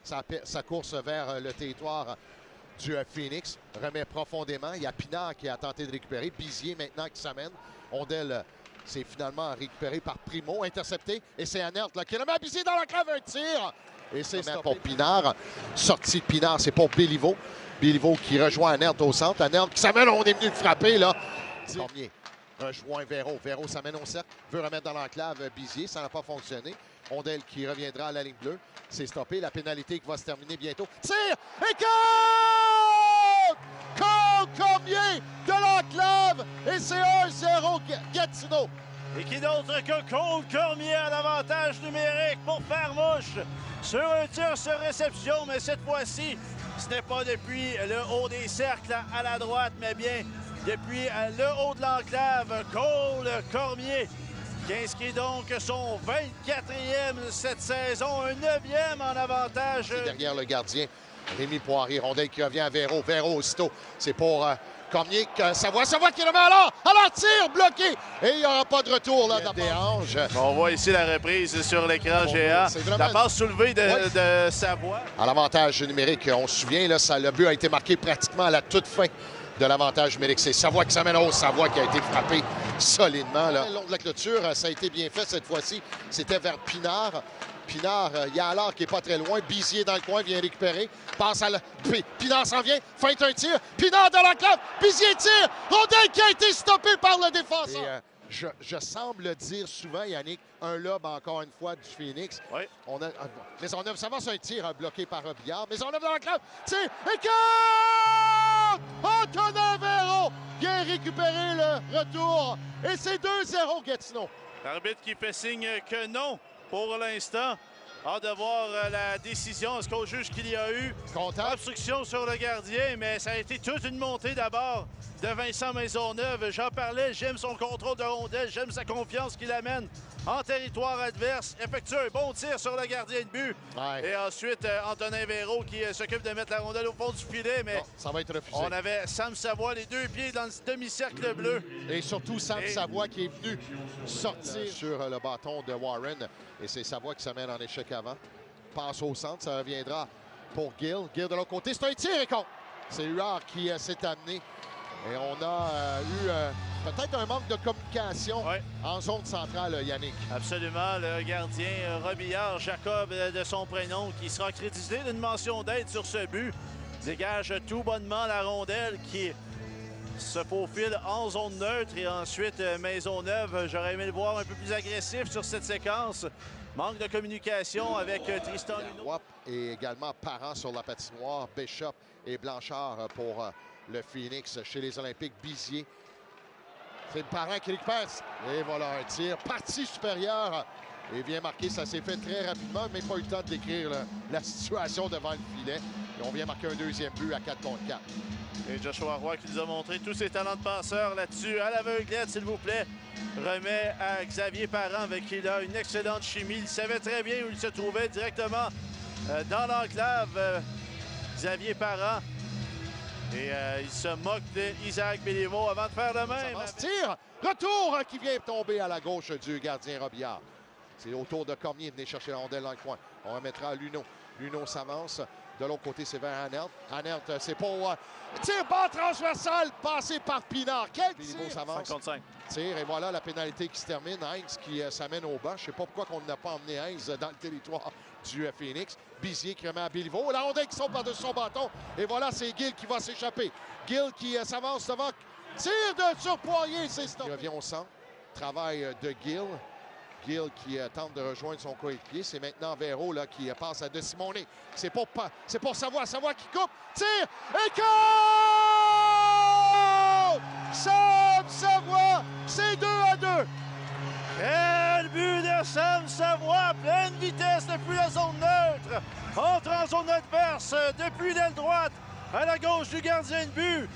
sa course vers le territoire du Phoenix. Remet profondément. Il y a Pinard qui a tenté de récupérer. Bizier maintenant qui s'amène. Ondel c'est finalement récupéré par Primo, intercepté. Et c'est Anert là, qui remet à Bizier dans l'enclave, un tir. Et c'est pour Pinard. Sortie de Pinard, c'est pour Béliveau. Béliveau qui rejoint Anert au centre. Anert qui s'amène, on est venu le frapper là. Cormier rejoint Véro. Véro s'amène au cercle, veut remettre dans l'enclave Bizier, ça n'a pas fonctionné. Ondel qui reviendra à la ligne bleue. C'est stoppé, la pénalité qui va se terminer bientôt. Tire et compte! Compte Cormier de l'enclave et c'est 1-0 Gatineau. Et qui d'autre que Claude Cormier à l'avantage numérique pour faire mouche sur un tir sur réception, mais cette fois-ci, ce n'est pas depuis le haut des cercles à la droite, mais bien depuis le haut de l'enclave. Cole Cormier qui inscrit donc son 24e cette saison, un 9e en avantage. Derrière le gardien, Rémi Poirier, rondelle qui revient à Véro. Véro aussitôt, c'est pour Cormier, Savoie qui remet alors tir bloqué. Et il n'y aura pas de retour là des hanches. On voit ici la reprise sur l'écran géant. La passe soulevée de Savoie. À l'avantage numérique, on se souvient, là, le but a été marqué pratiquement à la toute fin de l'avantage numérique. C'est Savoie qui s'amène au Savoie qui a été frappé solidement. Là. Le long de la clôture, ça a été bien fait cette fois-ci. C'était vers Pinard. Pinard, il y a alors qui n'est pas très loin. Bizier dans le coin, vient récupérer. Passe à Pinard s'en vient, feinte un tir. Pinard dans l'enclave, Bizier tire. Rondelle qui a été stoppé par le défenseur. Je semble dire souvent, Yannick, un lob encore une fois du Phoenix. Oui. Maisonneuve s'avance un tir bloqué par Robillard. Maisonneuve dans l'enclave, tir et compte! Antonin Véro vient récupérer le retour. Et c'est 2-0 Gatineau. L'arbitre qui fait signe que non. Pour l'instant, hâte de voir la décision. Est-ce qu'on juge qu'il y a eu obstruction sur le gardien? Mais ça a été toute une montée d'abord de Vincent Maisonneuve. J'en parlais, j'aime son contrôle de rondelle, j'aime sa confiance qu'il amène en territoire adverse. Effectue un bon tir sur le gardien de but. Ouais. Et ensuite, Antonin Véro qui s'occupe de mettre la rondelle au fond du filet. Mais ça va être refusé. On avait Sam Savoie, les deux pieds dans le demi-cercle bleu. Et surtout Sam Savoie qui est venu sortir sur le bâton de Warren. Et c'est Savoie qui s'amène en échec avant. Passe au centre, ça reviendra pour Gill. Gill de l'autre côté, c'est un tir et contre. C'est Huard qui s'est amené. Et on a eu peut-être un manque de communication en zone centrale, Yannick. Absolument. Le gardien Robillard, Jacob de son prénom, qui sera crédité d'une mention d'aide sur ce but, dégage tout bonnement la rondelle qui se faufile en zone neutre. Et ensuite, Maisonneuve, j'aurais aimé le voir un peu plus agressif sur cette séquence. Manque de communication avec Tristan Luneau. Et également Parent sur la patinoire, Bishop et Blanchard pour le Phoenix chez les Olympiques. Bizier. C'est le Parent qui récupère. Et voilà un tir. Partie supérieure. Et vient marquer. Ça s'est fait très rapidement. Même pas eu le temps de décrire la situation devant le filet. Et on vient marquer un deuxième but à 4 contre 4. Et Joshua Roy qui nous a montré tous ses talents de passeur là-dessus. À l'aveuglette, s'il vous plaît. Remet à Xavier Parent avec qui il a une excellente chimie. Il savait très bien où il se trouvait directement dans l'enclave. Xavier Parent. Et il se moque d'Isaac Béliveau avant de faire le même. Tire! Retour qui vient tomber à la gauche du gardien Robillard. C'est au tour de Cormier de venir chercher la rondelle dans le coin. On remettra à Luneau. Luneau s'avance. De l'autre côté, c'est vers Anert. Anert, c'est pour tir bas transversal passé par Pinard. Quel tir! S'avance. 5 contre 5. Tire, et voilà la pénalité qui se termine. Heinz qui s'amène au banc. Je ne sais pas pourquoi on n'a pas emmené Heinz dans le territoire du Phoenix. Bizier qui remet à Béliveau. La rondelle qui saute par-dessus son bâton. Et voilà, c'est Gill qui va s'échapper. Gill qui s'avance devant. Tire sur Poirier, c'est stoppé. Il revient au centre. Travail de Gill. Gill qui tente de rejoindre son coéquipier. C'est maintenant Véro là, qui passe à De Simone. C'est pour Savoie. Savoie qui coupe. Tire et compte! Sam Savoie, c'est 2-2. Quel but de Sam Savoie, pleine vitesse depuis la zone neutre. Entre en zone adverse depuis l'aile droite à la gauche du gardien de but.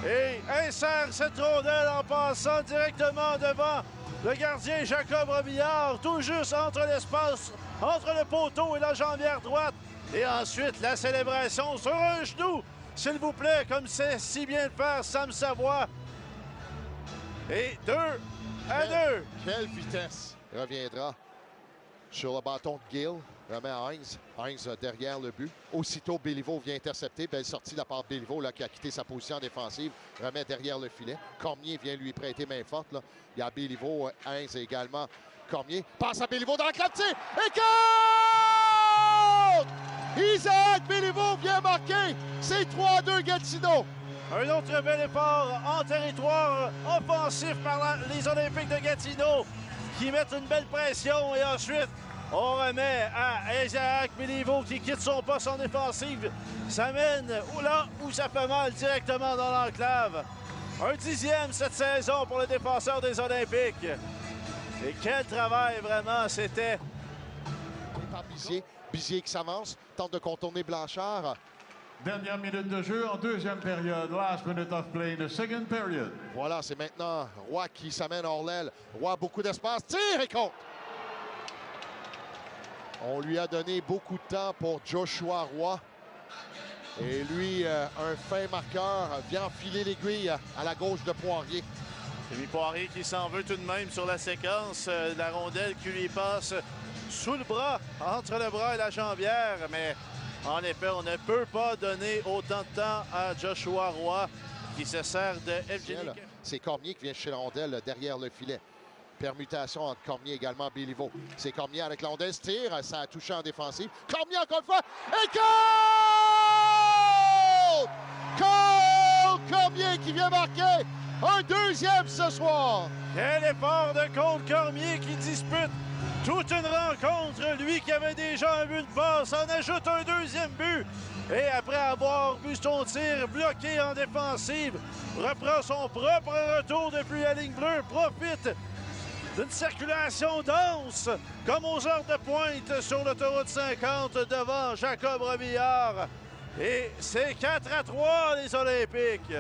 Et insère cette rondelle en passant directement devant le gardien Jacob Robillard, tout juste entre l'espace, entre le poteau et la jambière droite. Et ensuite, la célébration sur un genou, s'il vous plaît, comme c'est si bien le faire Sam Savoie. Et 2-2. Quelle vitesse reviendra sur le bâton de Gill. Remet à Heinz. Heinz derrière le but. Aussitôt, Béliveau vient intercepter. Belle sortie de la part de Béliveau là, qui a quitté sa position défensive. Remet derrière le filet. Cormier vient lui prêter main forte. Là. Il y a Béliveau, Heinz également. Cormier passe à Béliveau dans la clap tir. Et compte! Isaac Béliveau vient marquer. C'est 3-2 Gatineau. Un autre bel effort en territoire offensif par les Olympiques de Gatineau qui mettent une belle pression et ensuite on remet à Isaac Béliveau qui quitte son poste en défensive. Ça mène là où ça fait mal directement dans l'enclave. Un 10e cette saison pour le défenseur des Olympiques. Et quel travail vraiment c'était. Par Bizier. Bizier qui s'avance, tente de contourner Blanchard. Dernière minute de jeu en deuxième période. Last minute of play in the second period. Voilà, c'est maintenant Roy qui s'amène hors l'aile. Roy, beaucoup d'espace. Tire et compte! On lui a donné beaucoup de temps pour Joshua Roy. Et lui, un fin marqueur, vient enfiler l'aiguille à la gauche de Poirier. Rémi Poirier qui s'en veut tout de même sur la séquence. La rondelle qui lui passe sous le bras, entre le bras et la jambière. Mais en effet, on ne peut pas donner autant de temps à Joshua Roy qui se sert de Evgeny. C'est Cormier qui vient chercher la rondelle derrière le filet. Permutation entre Cormier également Béliveau. C'est Cormier avec la rondelle, tire, ça a touché en défensive. Cormier encore une fois, et Cole! Cormier qui vient marquer un deuxième ce soir. Quel effort de Cole Cormier qui dispute toute une rencontre. Lui qui avait déjà un but de passe en ajoute un deuxième but. Et après avoir vu son tir bloqué en défensive, reprend son propre retour depuis la ligne bleue, profite d'une circulation dense, comme aux heures de pointe sur l'autoroute 50 devant Jacob Robillard. Et c'est 4-3 les Olympiques.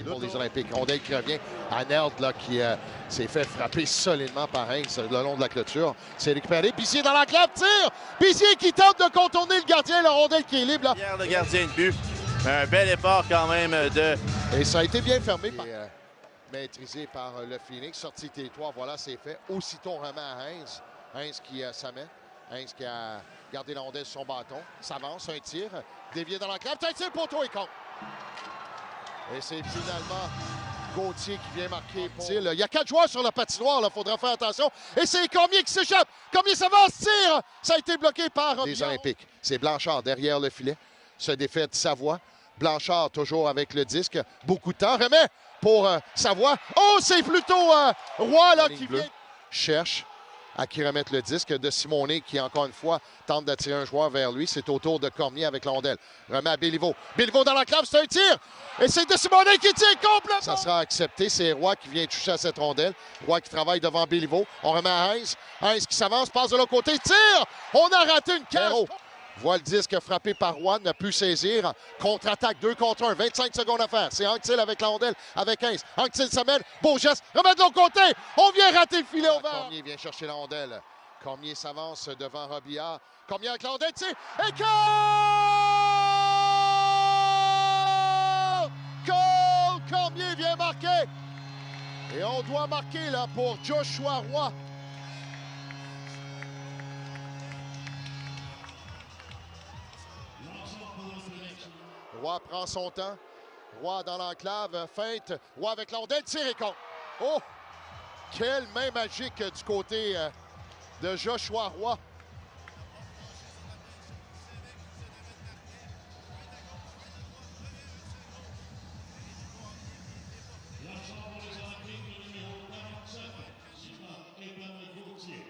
Pour les Olympiques, rondelle qui revient à Nerd là, qui s'est fait frapper solidement par Heinz le long de la clôture. C'est récupéré. Bizier dans la clap, tire! Bizier qui tente de contourner le gardien, le rondelle qui est libre. Là. Hier, le gardien de but. Un bel effort quand même de... Et ça a été bien fermé. Maîtrisé par le Phoenix. Sortie de territoire, voilà, c'est fait. Aussitôt, on remet à Heinz. Heinz qui s'amène. Heinz qui a gardé la rondelle sur son bâton. S'avance, un tir. Dévié dans la clap. Un tir pour toi et compte. Et c'est finalement Gauthier qui vient marquer. Il y a 4 joueurs sur la patinoire, il faudra faire attention. Et c'est Cormier qui s'échappe. Cormier s'avance, tire. Ça a été bloqué par les Olympiques. C'est Blanchard derrière le filet. Se défait de Savoie. Blanchard toujours avec le disque. Beaucoup de temps. Remet pour Savoie. Oh, c'est plutôt Roy là, qui vient. Cherche à qui remettre le disque de Simonet qui, encore une fois, tente d'attirer un joueur vers lui. C'est au tour de Cormier avec la rondelle. Remet à Béliveau. Béliveau dans la clave, c'est un tir. Et c'est de Simonet qui tire complètement. Ça sera accepté. C'est Roy qui vient toucher à cette rondelle. Roy qui travaille devant Béliveau. On remet à Heinz. Heinz qui s'avance, passe de l'autre côté, tire. On a raté une cage. Voit le disque frappé par Roy, n'a pu saisir. Contre-attaque, 2 contre 1, 25 secondes à faire. C'est Anctil avec la rondelle, avec Heinz. Anctil s'amène, beau geste, remet de l'autre côté. On vient rater le filet au vert. Cormier vient chercher la rondelle. Cormier s'avance devant Robillard. Cormier avec la rondelle, tire. Et Cormier vient marquer. Et on doit marquer là pour Joshua Roy. Roy prend son temps. Roy dans l'enclave, feinte. Roy avec la rondelle, tire et compte. Oh! Quelle main magique du côté de Joshua Roy.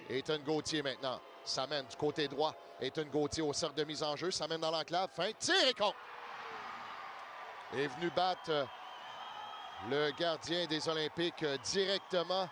Ethan Gauthier maintenant s'amène du côté droit. Ethan Gauthier au cercle de mise en jeu, s'amène dans l'enclave, feinte, tire et compte. Est venu battre le gardien des Olympiques directement